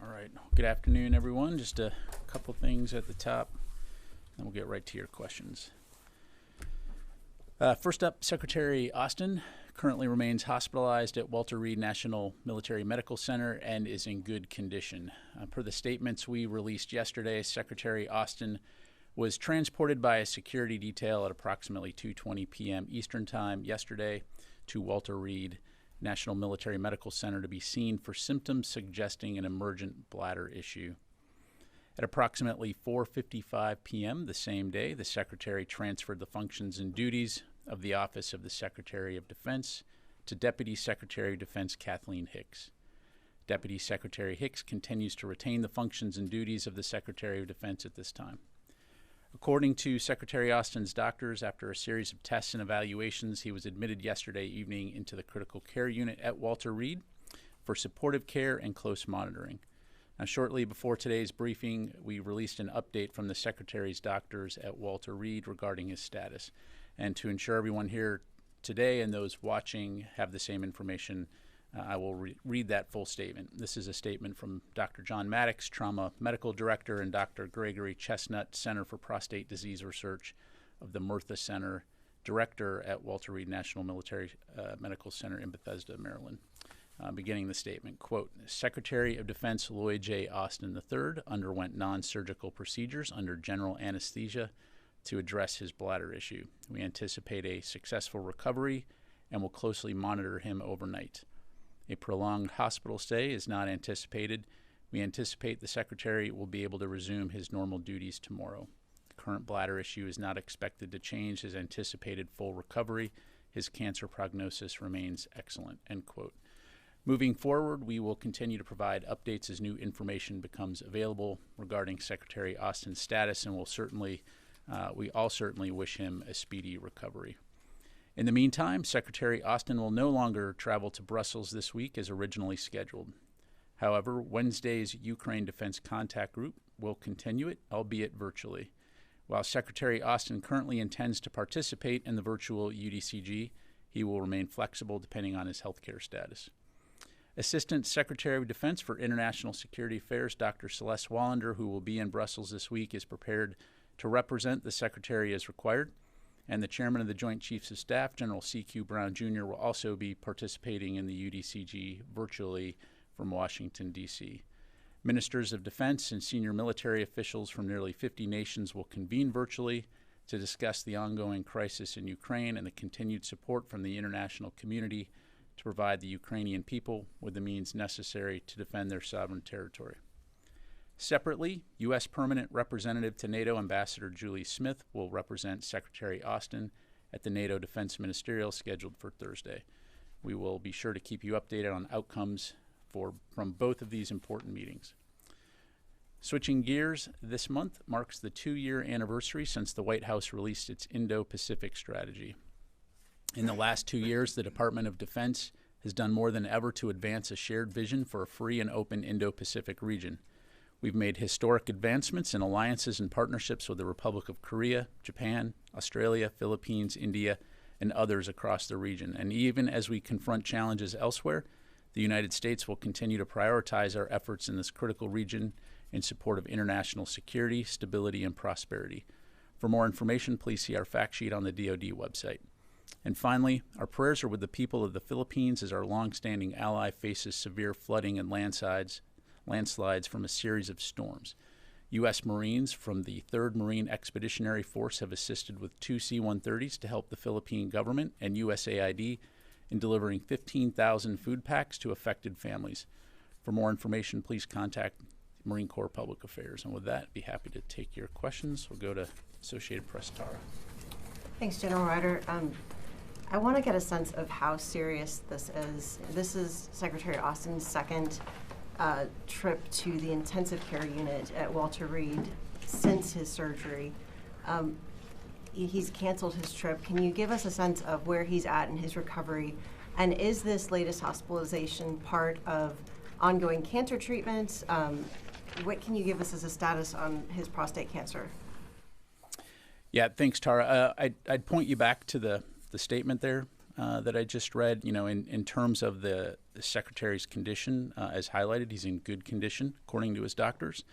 All right. Good afternoon, everyone. Just a couple things at the top, and we'll get right to your questions. First up, Secretary Austin currently remains hospitalized at Walter Reed National Military Medical Center and is in good condition. Per the statements we released yesterday, Secretary Austin was transported by a security detail at approximately 2:20 p.m. Eastern Time yesterday to Walter Reed National Military Medical Center to be seen for symptoms suggesting an emergent bladder issue. At approximately 4:55 p.m. the same day, the Secretary transferred the functions and duties of the Office of the Secretary of Defense to Deputy Secretary of Defense Kathleen Hicks. Deputy Secretary Hicks continues to retain the functions and duties of the Secretary of Defense at this time. According to Secretary Austin's doctors, after a series of tests and evaluations, he was admitted yesterday evening into the critical care unit at Walter Reed for supportive care and close monitoring. Now, shortly before today's briefing, we released an update from the Secretary's doctors at Walter Reed regarding his status. And to ensure everyone here today and those watching have the same information, I will read that full statement. This is a statement from Dr. John Maddox, Trauma Medical Director, and Dr. Gregory Chestnut, Center for Prostate Disease Research of the Murtha Center, Director at Walter Reed National Military Medical Center in Bethesda, Maryland. Beginning the statement, quote, Secretary of Defense Lloyd J. Austin III underwent non-surgical procedures under general anesthesia to address his bladder issue. We anticipate a successful recovery and will closely monitor him overnight. A prolonged hospital stay is not anticipated. We anticipate the Secretary will be able to resume his normal duties tomorrow. The current bladder issue is not expected to change his anticipated full recovery. His cancer prognosis remains excellent, end quote. Moving forward, we will continue to provide updates as new information becomes available regarding Secretary Austin's status, and we all certainly wish him a speedy recovery. In the meantime, Secretary Austin will no longer travel to Brussels this week as originally scheduled. However, Wednesday's Ukraine Defense Contact Group will continue it, albeit virtually. While Secretary Austin currently intends to participate in the virtual UDCG, he will remain flexible depending on his healthcare status. Assistant Secretary of Defense for International Security Affairs, Dr. Celeste Wallander, who will be in Brussels this week, is prepared to represent the Secretary as required. And the Chairman of the Joint Chiefs of Staff, General C.Q. Brown, Jr., will also be participating in the UDCG virtually from Washington, D.C. Ministers of Defense and senior military officials from nearly 50 nations will convene virtually to discuss the ongoing crisis in Ukraine and the continued support from the international community to provide the Ukrainian people with the means necessary to defend their sovereign territory. Separately, U.S. Permanent Representative to NATO Ambassador Julie Smith will represent Secretary Austin at the NATO Defense Ministerial scheduled for Thursday. We will be sure to keep you updated on outcomes from both of these important meetings. Switching gears, this month marks the 2-year anniversary since the White House released its Indo-Pacific strategy. In the last 2 years, the Department of Defense has done more than ever to advance a shared vision for a free and open Indo-Pacific region. We've made historic advancements in alliances and partnerships with the Republic of Korea, Japan, Australia, Philippines, India, and others across the region. And even as we confront challenges elsewhere, the United States will continue to prioritize our efforts in this critical region in support of international security, stability, and prosperity. For more information, please see our fact sheet on the DoD website. And finally, our prayers are with the people of the Philippines as our longstanding ally faces severe flooding and landslides from a series of storms. U.S. Marines from the 3rd Marine Expeditionary Force have assisted with 2 C-130s to help the Philippine government and USAID in delivering 15,000 food packs to affected families. For more information, please contact Marine Corps Public Affairs. And with that, I'd be happy to take your questions. We'll go to Associated Press, Tara. Thanks, General Ryder. I want to get a sense of how serious this is. This is Secretary Austin's second trip to the intensive care unit at Walter Reed since his surgery. He's canceled his trip. Can you give us a sense of where he's at in his recovery? And is this latest hospitalization part of ongoing cancer treatments? What can you give us as a status on his prostate cancer? Yeah, thanks, Tara. I'd point you back to the statement there that I just read, in terms of the Secretary's condition, as highlighted, he's in good condition, according to his doctors.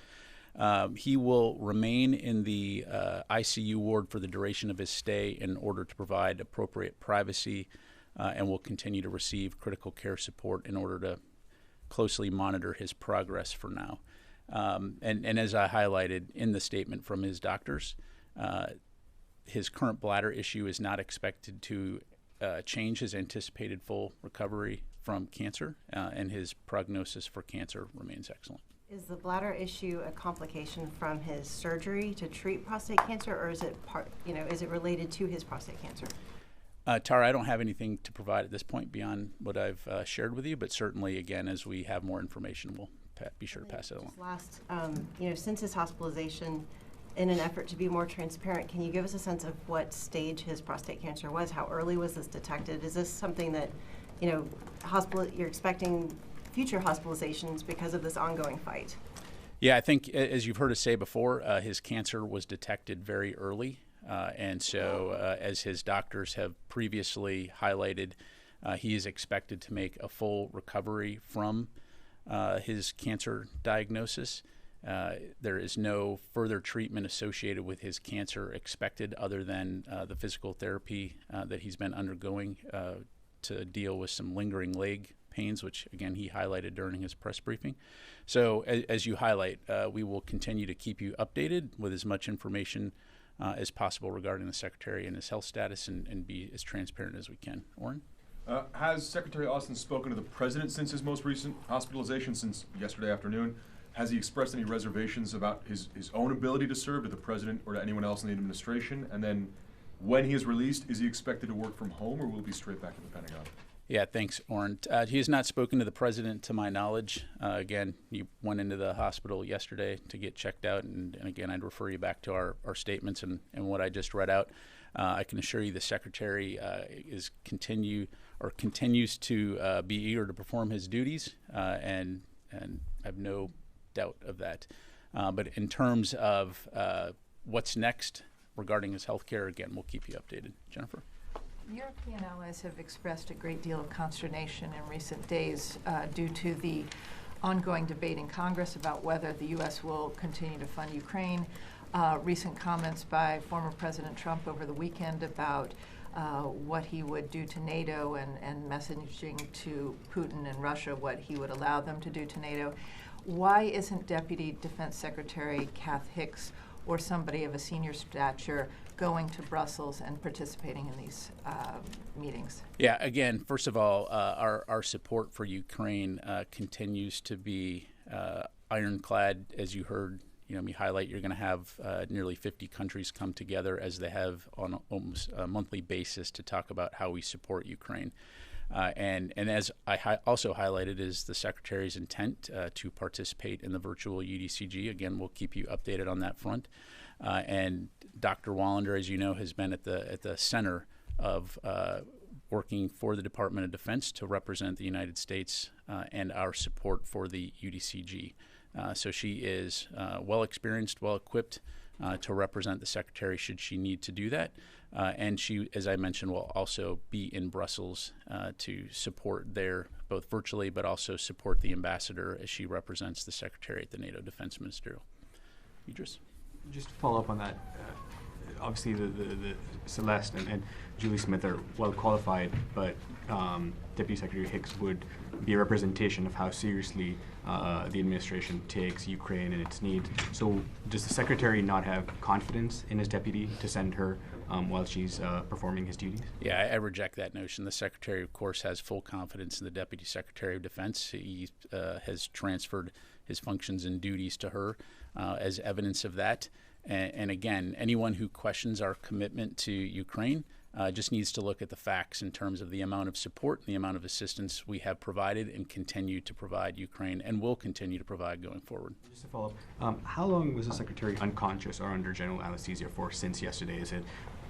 He will remain in the ICU ward for the duration of his stay in order to provide appropriate privacy, and will continue to receive critical care support in order to closely monitor his progress for now. And as I highlighted in the statement from his doctors, his current bladder issue is not expected to change his anticipated full recovery from cancer, and his prognosis for cancer remains excellent. Is the bladder issue a complication from his surgery to treat prostate cancer, or is it is it related to his prostate cancer? Tara, I don't have anything to provide at this point beyond what I've shared with you, but certainly, again, as we have more information, we'll be sure to pass it along. Last, since his hospitalization, in an effort to be more transparent, can you give us a sense of what stage his prostate cancer was? How early was this detected? Is this something that, you're expecting future hospitalizations because of this ongoing fight? Yeah, I think, as you've heard us say before, his cancer was detected very early. And so, as his doctors have previously highlighted, he is expected to make a full recovery from his cancer diagnosis. There is no further treatment associated with his cancer expected other than the physical therapy that he's been undergoing to deal with some lingering leg pains, which, again, he highlighted during his press briefing. So, as you highlight, we will continue to keep you updated with as much information as possible regarding the Secretary and his health status, and be as transparent as we can. Orrin? Has Secretary Austin spoken to the President since his most recent hospitalization, since yesterday afternoon? Has he expressed any reservations about his own ability to serve to the President or to anyone else in the administration? And then, when he is released, is he expected to work from home, or will he be straight back to the Pentagon? Yeah, thanks, Orrin. He has not spoken to the President, to my knowledge. Again, he went into the hospital yesterday to get checked out, and again, I'd refer you back to our statements and what I just read out. I can assure you the Secretary continues to be eager to perform his duties, and I have no doubt of that. But in terms of what's next regarding his health care, again, we'll keep you updated. Jennifer? European allies have expressed a great deal of consternation in recent days due to the ongoing debate in Congress about whether the U.S. will continue to fund Ukraine. Recent comments by former President Trump over the weekend about what he would do to NATO, and messaging to Putin and Russia what he would allow them to do to NATO. Why isn't Deputy Defense Secretary Cathie Hicks or somebody of a senior stature going to Brussels and participating in these meetings? Yeah, again, first of all, our support for Ukraine continues to be ironclad. As you heard me highlight, you're going to have nearly 50 countries come together, as they have on almost a monthly basis, to talk about how we support Ukraine. And as I also highlighted, is the Secretary's intent to participate in the virtual UDCG. Again, we'll keep you updated on that front. And Dr. Wallander, as you know, has been at the center of working for the Department of Defense to represent the United States and our support for the UDCG. So she is well experienced, well equipped to represent the Secretary should she need to do that. And she, as I mentioned, will also be in Brussels to support there, both virtually, but also support the ambassador as she represents the Secretary at the NATO Defense Ministerial. Idris? Just to follow up on that, obviously the Celeste and Julie Smith are well qualified, but Deputy Secretary Hicks would be a representation of how seriously the administration takes Ukraine and its needs. So does the Secretary not have confidence in his deputy to send her while she's performing his duties? Yeah, I reject that notion. The Secretary, of course, has full confidence in the Deputy Secretary of Defense. He has transferred his functions and duties to her as evidence of that. And again, anyone who questions our commitment to Ukraine just needs to look at the facts in terms of the amount of support and the amount of assistance we have provided and continue to provide Ukraine, and will continue to provide going forward. Just to follow up, how long was the Secretary unconscious or under general anesthesia for since yesterday? Is it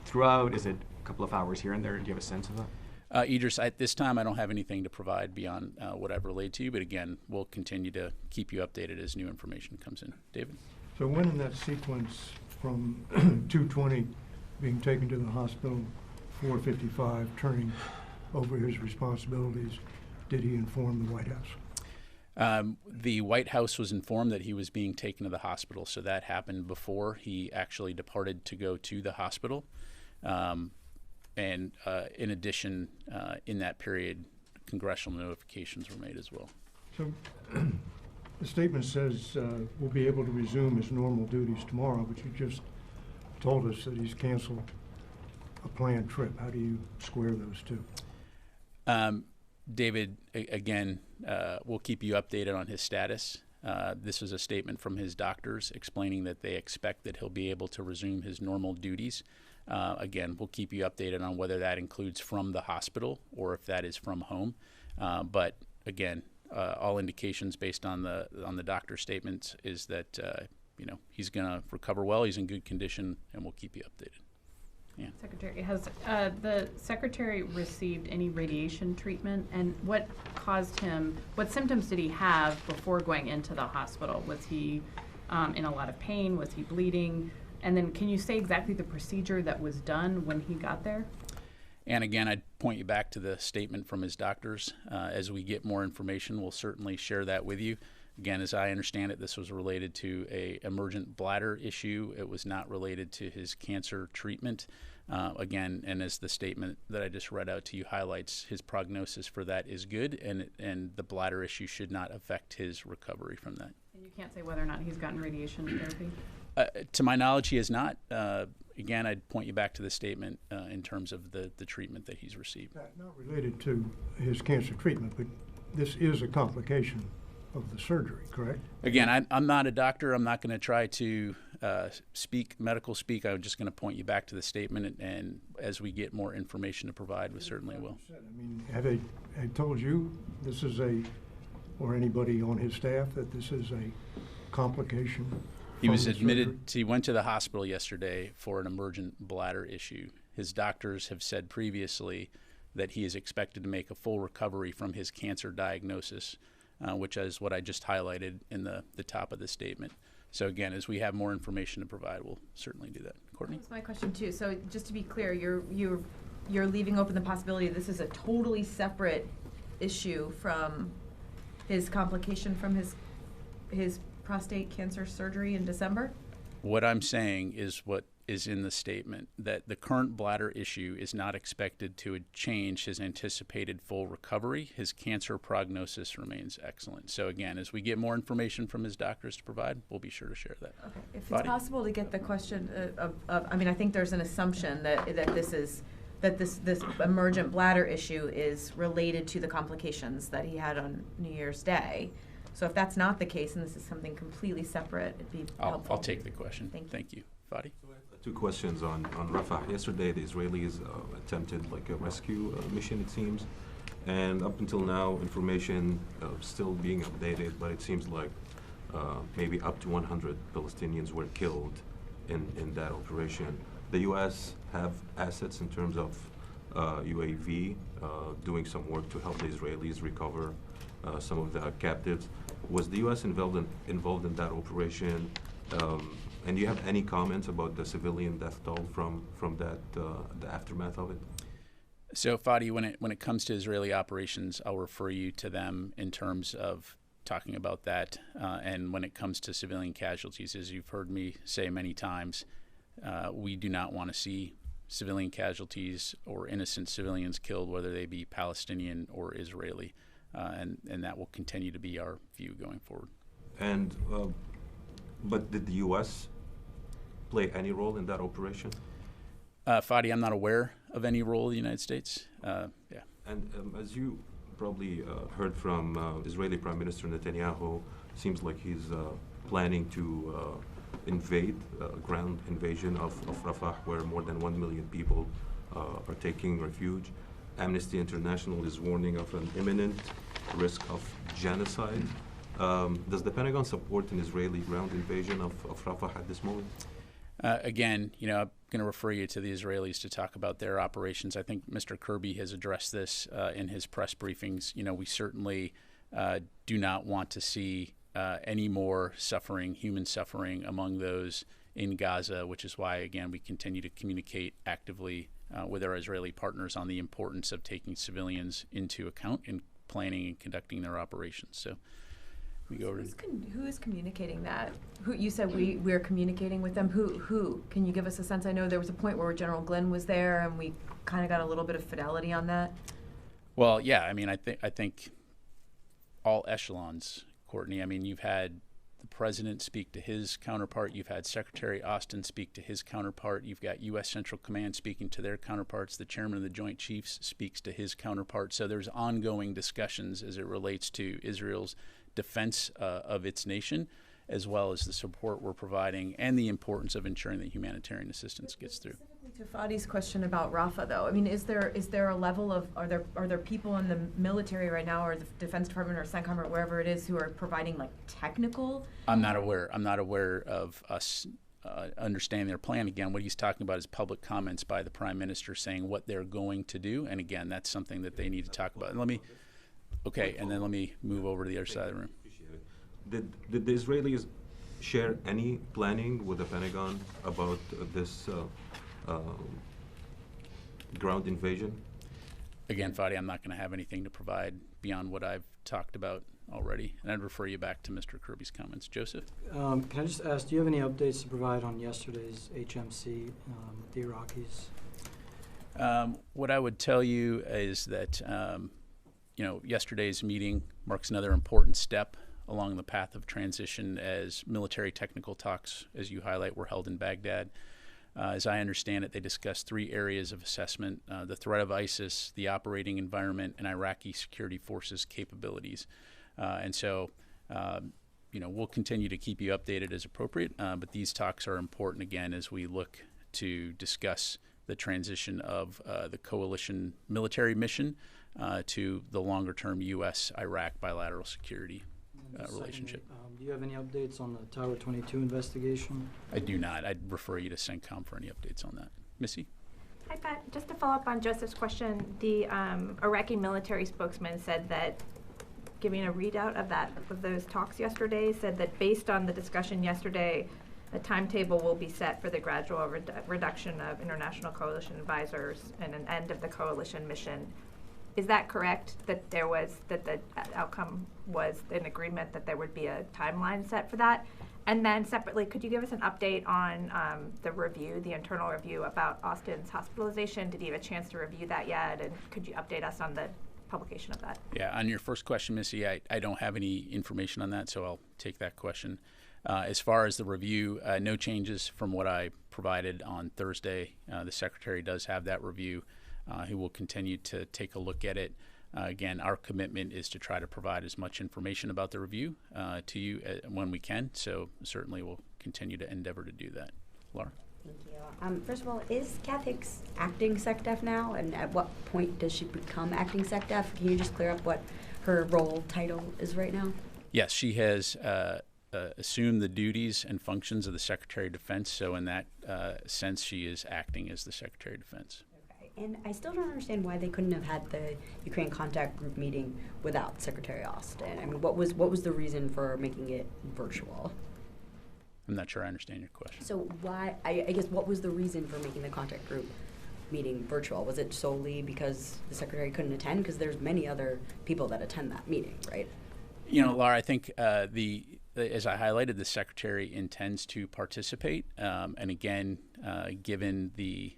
throughout? Is it a couple of hours here and there? Do you have a sense of that? Idris, at this time, I don't have anything to provide beyond what I've relayed to you, but again, we'll continue to keep you updated as new information comes in. David? So when in that sequence from 2:20 being taken to the hospital, 4:55 turning over his responsibilities, did he inform the White House? The White House was informed that he was being taken to the hospital, so that happened before he actually departed to go to the hospital. And in addition, in that period, congressional notifications were made as well. So the statement says we'll be able to resume his normal duties tomorrow, but you just told us that he's canceled a planned trip. How do you square those two? David, again, we'll keep you updated on his status. This was a statement from his doctors explaining that they expect that he'll be able to resume his normal duties. Again, we'll keep you updated on whether that includes from the hospital or if that is from home. But again, all indications based on the doctor's statements is that he's going to recover well. He's in good condition, and we'll keep you updated. Yeah. Secretary, has the Secretary received any radiation treatment, and what symptoms did he have before going into the hospital? Was he in a lot of pain? Was he bleeding? And then can you say exactly the procedure that was done when he got there? And again, I'd point you back to the statement from his doctors. As we get more information, we'll certainly share that with you. Again, as I understand it, this was related to an emergent bladder issue. It was not related to his cancer treatment. Again, and as the statement that I just read out to you highlights, his prognosis for that is good, and the bladder issue should not affect his recovery from that. And you can't say whether or not he's gotten radiation therapy? To my knowledge, he has not. Again, I'd point you back to the statement in terms of the treatment that he's received. Not related to his cancer treatment, but this is a complication of the surgery, correct? Again, I'm not a doctor. I'm not going to try to medical speak. I'm just going to point you back to the statement, and as we get more information to provide, we certainly will. I mean, have they told you this is or anybody on his staff that this is a complication? He was admitted, he went to the hospital yesterday for an emergent bladder issue. His doctors have said previously that he is expected to make a full recovery from his cancer diagnosis, which is what I just highlighted in the top of the statement. So again, as we have more information to provide, we'll certainly do that. Courtney? That's my question too. So just to be clear, you're leaving open the possibility this is a totally separate issue from his complication from his prostate cancer surgery in December? What I'm saying is what is in the statement, that the current bladder issue is not expected to change his anticipated full recovery. His cancer prognosis remains excellent. So again, as we get more information from his doctors to provide, we'll be sure to share that. Okay. If Fadi? it's possible to get the question I mean, I think there's an assumption that this emergent bladder issue is related to the complications that he had on New Year's Day. So if that's not the case, and this is something completely separate, it'd be helpful. I'll take the question. Thank you. Fadi? Two questions on Rafah. Yesterday, the Israelis attempted like a rescue mission, it seems. And up until now, information still being updated, but it seems like maybe up to 100 Palestinians were killed in that operation. The U.S. have assets in terms of UAV doing some work to help the Israelis recover some of the captives. Was the U.S. involved in that operation? And do you have any comments about the civilian death toll from that, the aftermath of it? So, Fadi, when it comes to Israeli operations, I'll refer you to them in terms of talking about that. And when it comes to civilian casualties, as you've heard me say many times, we do not want to see civilian casualties or innocent civilians killed, whether they be Palestinian or Israeli. And that will continue to be our view going forward. And but did the U.S. play any role in that operation? Fadi, I'm not aware of any role of the United States. Yeah. And as you probably heard from Israeli Prime Minister Netanyahu, seems like he's planning to invade, ground invasion of Rafah, where more than 1 million people are taking refuge. Amnesty International is warning of an imminent risk of genocide. Does the Pentagon support an Israeli ground invasion of Rafah at this moment? Again, I'm going to refer you to the Israelis to talk about their operations. I think Mr. Kirby has addressed this in his press briefings. We certainly do not want to see any more suffering, human suffering, among those in Gaza, which is why, again, we continue to communicate actively with our Israeli partners on the importance of taking civilians into account in planning and conducting their operations. So we go over Who is communicating that? Who you said we're communicating with them? Who? Can you give us a sense? I know there was a point where General Glenn was there, and we kind of got a little bit of fidelity on that. Well, yeah, I mean, I think all echelons, Courtney. I mean, you've had the president speak to his counterpart. You've had Secretary Austin speak to his counterpart. You've got U.S. Central Command speaking to their counterparts. The chairman of the Joint Chiefs speaks to his counterpart. So there's ongoing discussions as it relates to Israel's defense of its nation, as well as the support we're providing and the importance of ensuring that humanitarian assistance gets through. Specifically to Fadi's question about Rafah, though, I mean, is there a level of are there people in the military right now, or the Defense Department or CENTCOM or wherever it is, who are providing like technical? I'm not aware of us understanding their plan. Again, what he's talking about is public comments by the Prime Minister saying what they're going to do, and again, that's something that they need to talk about. And let me move over to the other side of the room. Did the Israelis share any planning with the Pentagon about this ground invasion? Again, Fadi, I'm not going to have anything to provide beyond what I've talked about already, and I'd refer you back to Mr. Kirby's comments. Joseph? Can I just ask, do you have any updates to provide on yesterday's HMC with the Iraqis? What I would tell you is that yesterday's meeting marks another important step along the path of transition as military technical talks, as you highlight, were held in Baghdad. As I understand it, they discussed 3 areas of assessment: the threat of ISIS, the operating environment, and Iraqi security forces capabilities. We'll continue to keep you updated as appropriate, but these talks are important, again, as we look to discuss the transition of the coalition military mission to the longer-term U.S.-Iraq bilateral security relationship. Do you have any updates on the Tower 22 investigation? I do not. I'd refer you to CENTCOM for any updates on that. Missy? Hi, Pat. Just to follow up on Joseph's question, the Iraqi military spokesman said that, giving a readout of those talks yesterday, said that based on the discussion yesterday, a timetable will be set for the gradual reduction of international coalition advisors and an end of the coalition mission. Is that correct, that the outcome was an agreement that there would be a timeline set for that? And then separately, could you give us an update on the internal review about Austin's hospitalization? Did you have a chance to review that yet? And could you update us on the publication of that? Yeah, on your first question, Missy, I don't have any information on that, so I'll take that question. As far as the review, no changes from what I provided on Thursday. The Secretary does have that review. He will continue to take a look at it. Again, our commitment is to try to provide as much information about the review to you when we can, so certainly we'll continue to endeavor to do that. Laura? Thank you. First of all, is Cathy Hicks acting SecDef now, and at what point does she become acting SecDef? Can you just clear up what her role title is right now? Yes, she has assumed the duties and functions of the Secretary of Defense, so in that sense she is acting as the Secretary of Defense. And I still don't understand why they couldn't have had the Ukraine contact group meeting without Secretary Austin. I mean, what was the reason for making it virtual? I'm not sure I understand your question. So why, I guess, what was the reason for making the contact group meeting virtual? Was it solely because the Secretary couldn't attend? Because there's many other people that attend that meeting, right? Laura, I think as I highlighted, the Secretary intends to participate. And again, given the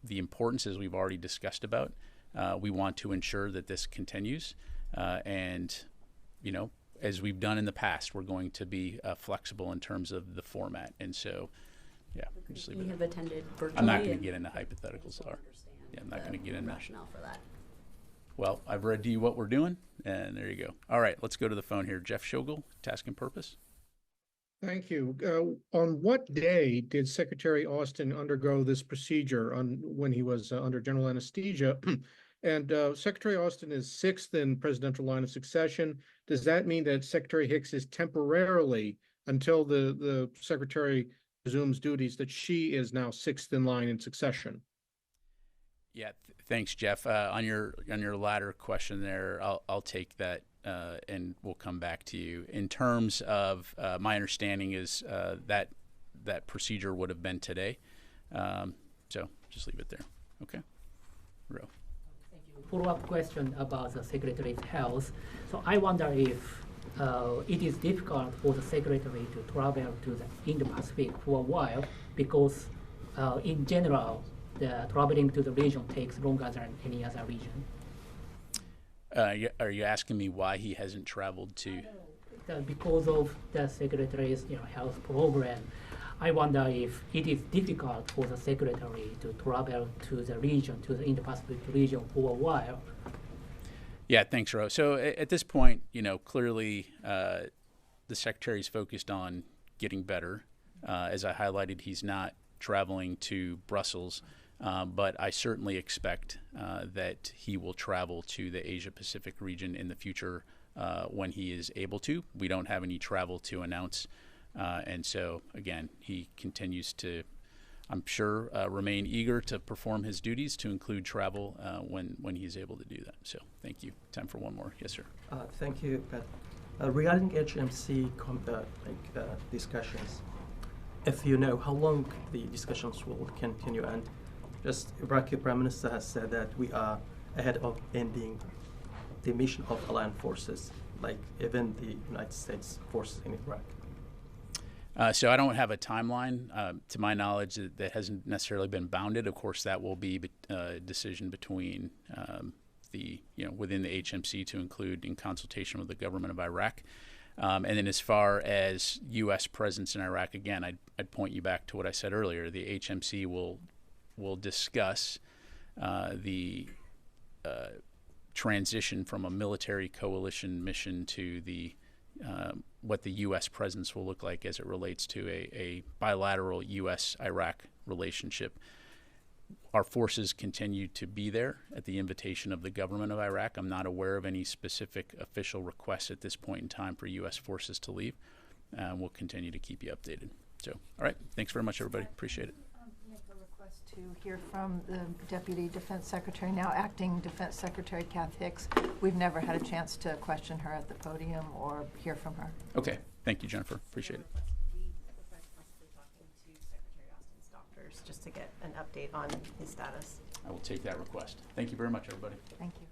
importance, as we've already discussed about, we want to ensure that this continues. As we've done in the past, we're going to be flexible in terms of the format. And so, yeah. We have attended virtually. I'm not going to get into hypotheticals, Laura. Yeah, I'm not going to get into rationale for that. Well, I've read to you what we're doing, and there you go. All right, let's go to the phone here. Jeff Shogel, Task and Purpose. Thank you. On what day did Secretary Austin undergo this procedure when he was under general anesthesia? And Secretary Austin is 6th in presidential line of succession. Does that mean that Secretary Hicks is temporarily, until the Secretary resumes duties, that she is now 6th in line in succession? Yeah, thanks, Jeff. On your latter question there, I'll take that. And we'll come back to you. In terms of my understanding is that that procedure would have been today. So just leave it there. Okay. Ro. Thank you. Follow-up question about the Secretary's health. So I wonder if it is difficult for the Secretary to travel to the Indo-Pacific for a while because in general, the traveling to the region takes longer than any other region. Are you asking me why he hasn't traveled to? Because of the Secretary's health program, I wonder if it is difficult for the Secretary to travel to the region, to the Indo-Pacific region for a while. Yeah, thanks, Ro. So at this point, clearly the Secretary is focused on getting better. As I highlighted, he's not traveling to Brussels, but I certainly expect that he will travel to the Asia-Pacific region in the future when he is able to. We don't have any travel to announce. And so, again, he continues to, I'm sure, remain eager to perform his duties, to include travel when he's able to do that. So thank you. Time for one more. Yes, sir. Thank you, Pat. Regarding HMC discussions, if you know how long the discussions will continue, and just Iraqi Prime Minister has said that we are ahead of ending the mission of allied forces, like even the United States forces in Iraq. So I don't have a timeline. To my knowledge, that hasn't necessarily been bounded. Of course, that will be a decision between within the HMC to include in consultation with the government of Iraq. And then as far as U.S. presence in Iraq, again, I'd point you back to what I said earlier. The HMC will discuss the transition from a military coalition mission to the what the U.S. presence will look like as it relates to a bilateral U.S.-Iraq relationship. Our forces continue to be there at the invitation of the government of Iraq. I'm not aware of any specific official requests at this point in time for U.S. forces to leave. We'll continue to keep you updated. So, all right. Thanks very much, everybody. Appreciate it. Make a request to hear from the Deputy Defense Secretary, now Acting Defense Secretary Cath Hicks. We've never had a chance to question her at the podium or hear from her. Okay. Thank you, Jennifer. Appreciate it. Doctors just to get an update on his status. I will take that request. Thank you very much, everybody. Thank you.